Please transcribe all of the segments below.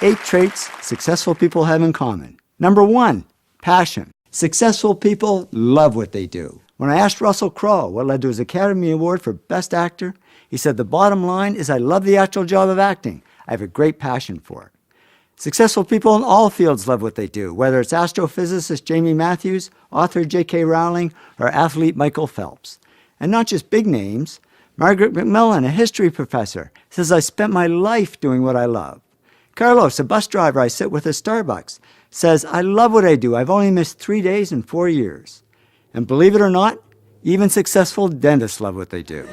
8 traits successful people have in common. Number 1, passion. Successful people love what they do. When I asked Russell Crowe what led to his Academy Award for Best Actor, he said, the bottom line is I love the actual job of acting. I have a great passion for it. Successful people in all fields love what they do, whether it's astrophysicist Jamie Matthews, author J.K. Rowling, or athlete Michael Phelps. And not just big names. Margaret McMillan, a history professor, says, I spent my life doing what I love. Carlos, a bus driver I sit with at Starbucks, says, I love what I do. I've only missed 3 days in 4 years. And believe it or not, even successful dentists love what they do.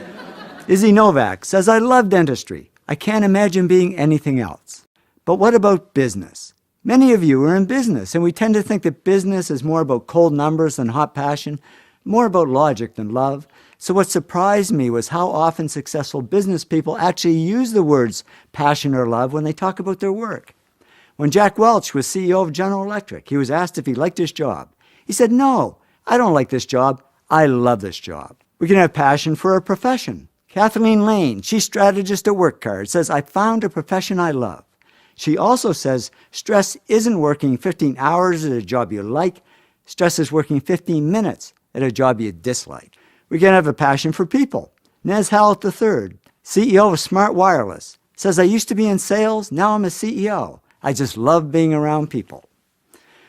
Izzy Novak says, I love dentistry. I can't imagine being anything else. But what about business? Many of you are in business, and we tend to think that business is more about cold numbers than hot passion, more about logic than love. So what surprised me was how often successful business people actually use the words passion or love when they talk about their work. When Jack Welch was CEO of General Electric, he was asked if he liked his job. He said, no, I don't like this job. I love this job. We can have passion for a profession. Kathleen Lane, chief strategist at WorkCard, says, I found a profession I love. She also says, stress isn't working 15 hours at a job you like. Stress is working 15 minutes at a job you dislike. We can have a passion for people. Nez Hallett III, CEO of Smart Wireless, says, I used to be in sales, now I'm a CEO. I just love being around people.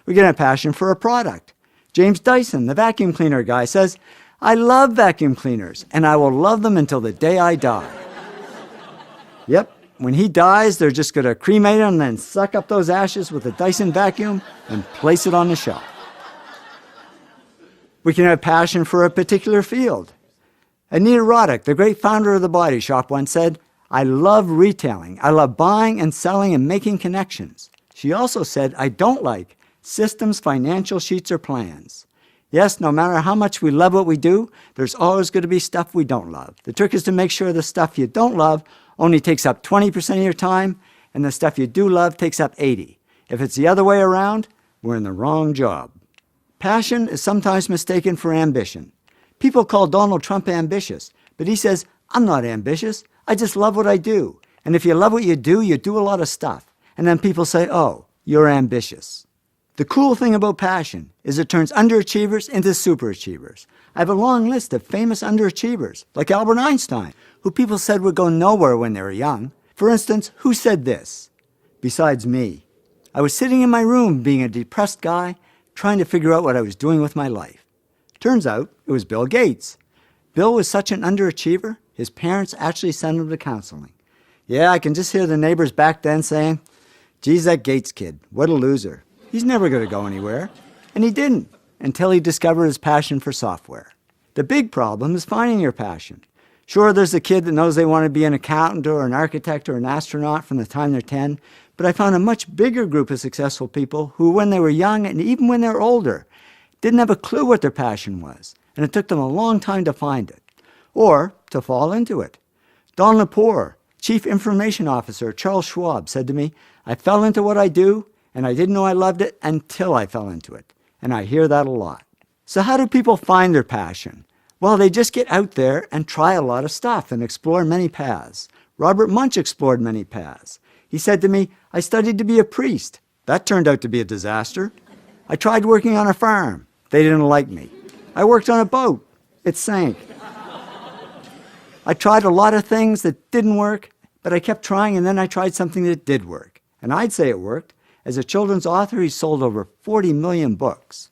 We can have passion for a product. James Dyson, the vacuum cleaner guy, says, I love vacuum cleaners, and I will love them until the day I die. Yep, when he dies, they're just going to cremate him and then suck up those ashes with a Dyson vacuum and place it on the shelf. We can have passion for a particular field. Anita Roddick, the great founder of The Body Shop, once said, I love retailing. I love buying and selling and making connections. She also said, I don't like systems, financial sheets, or plans. Yes, no matter how much we love what we do, there's always going to be stuff we don't love. The trick is to make sure the stuff you don't love only takes up 20% of your time, and the stuff you do love takes up 80%. If it's the other way around, we're in the wrong job. Passion is sometimes mistaken for ambition. People call Donald Trump ambitious, but he says, I'm not ambitious. I just love what I do. And if you love what you do a lot of stuff. And then people say, oh, you're ambitious. The cool thing about passion is it turns underachievers into superachievers. I have a long list of famous underachievers, like Albert Einstein, who people said would go nowhere when they were young. For instance, who said this? Besides me. I was sitting in my room being a depressed guy, trying to figure out what I was doing with my life. Turns out it was Bill Gates. Bill was such an underachiever, his parents actually sent him to counseling. Yeah, I can just hear the neighbors back then saying, geez, that Gates kid, what a loser. He's never going to go anywhere. And he didn't, until he discovered his passion for software. The big problem is finding your passion. Sure, there's a kid that knows they want to be an accountant or an architect or an astronaut from the time they're 10, but I found a much bigger group of successful people who, when they were young and even when they were older, didn't have a clue what their passion was, and it took them a long time to find it, or to fall into it. Don Lepore, Chief Information Officer at Charles Schwab, said to me, I fell into what I do, and I didn't know I loved it until I fell into it. And I hear that a lot. So how do people find their passion? Well, they just get out there and try a lot of stuff and explore many paths. Robert Munch explored many paths. He said to me, I studied to be a priest. That turned out to be a disaster. I tried working on a farm. They didn't like me. I worked on a boat. It sank. I tried a lot of things that didn't work, but I kept trying, and then I tried something that did work. And I'd say it worked. As a children's author, he sold over 40 million books.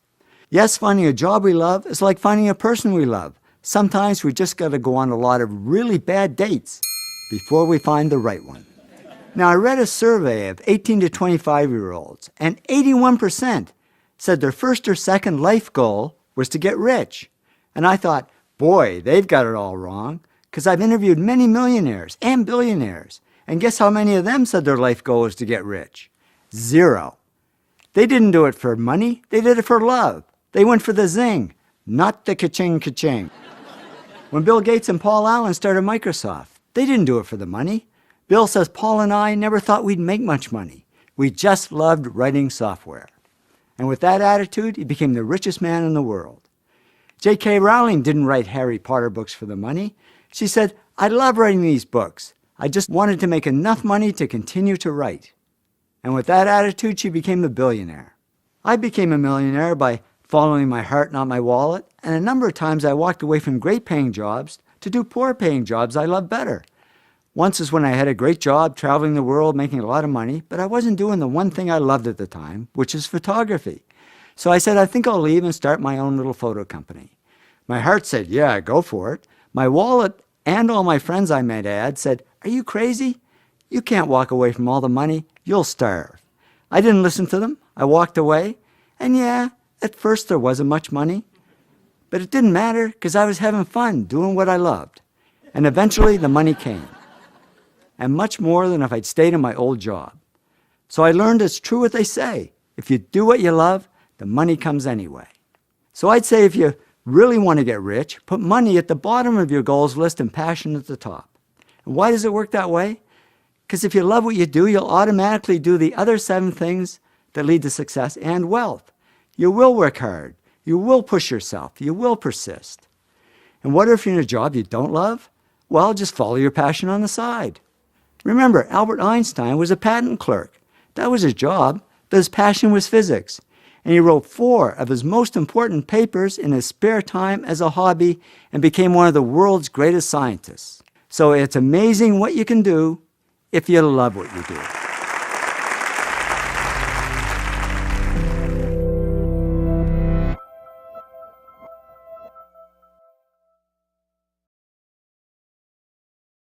Yes, finding a job we love is like finding a person we love. Sometimes we just got to go on a lot of really bad dates before we find the right one. Now, I read a survey of 18 to 25-year-olds, and 81% said their first or second life goal was to get rich. And I thought, boy, they've got it all wrong, because I've interviewed many millionaires and billionaires, and guess how many of them said their life goal was to get rich? 0. They didn't do it for money, they did it for love. They went for the zing, not the ka-ching ka-ching. When Bill Gates and Paul Allen started Microsoft, they didn't do it for the money. Bill says Paul and I never thought we'd make much money. We just loved writing software. And with that attitude, he became the richest man in the world. J.K. Rowling didn't write Harry Potter books for the money. She said, I love writing these books. I just wanted to make enough money to continue to write. And with that attitude, she became a billionaire. I became a millionaire by following my heart, not my wallet, and a number of times I walked away from great-paying jobs to do poor-paying jobs I love better. Once is when I had a great job traveling the world, making a lot of money, but I wasn't doing the one thing I loved at the time, which is photography. So I said, I think I'll leave and start my own little photo company. My heart said, yeah, go for it. My wallet and all my friends, I might add, said, are you crazy? You can't walk away from all the money. You'll starve. I didn't listen to them. I walked away. And yeah, at first there wasn't much money. But it didn't matter because I was having fun doing what I loved. And eventually the money came. And much more than if I'd stayed in my old job. So I learned it's true what they say. If you do what you love, the money comes anyway. So I'd say if you really want to get rich, put money at the bottom of your goals list and passion at the top. And why does it work that way? Because if you love what you do, you'll automatically do the other 7 things that lead to success and wealth. You will work hard. You will push yourself. You will persist. And what if you're in a job you don't love? Well, just follow your passion on the side. Remember, Albert Einstein was a patent clerk. That was his job, but his passion was physics. And he wrote 4 of his most important papers in his spare time as a hobby and became one of the world's greatest scientists. So it's amazing what you can do if you love what you do.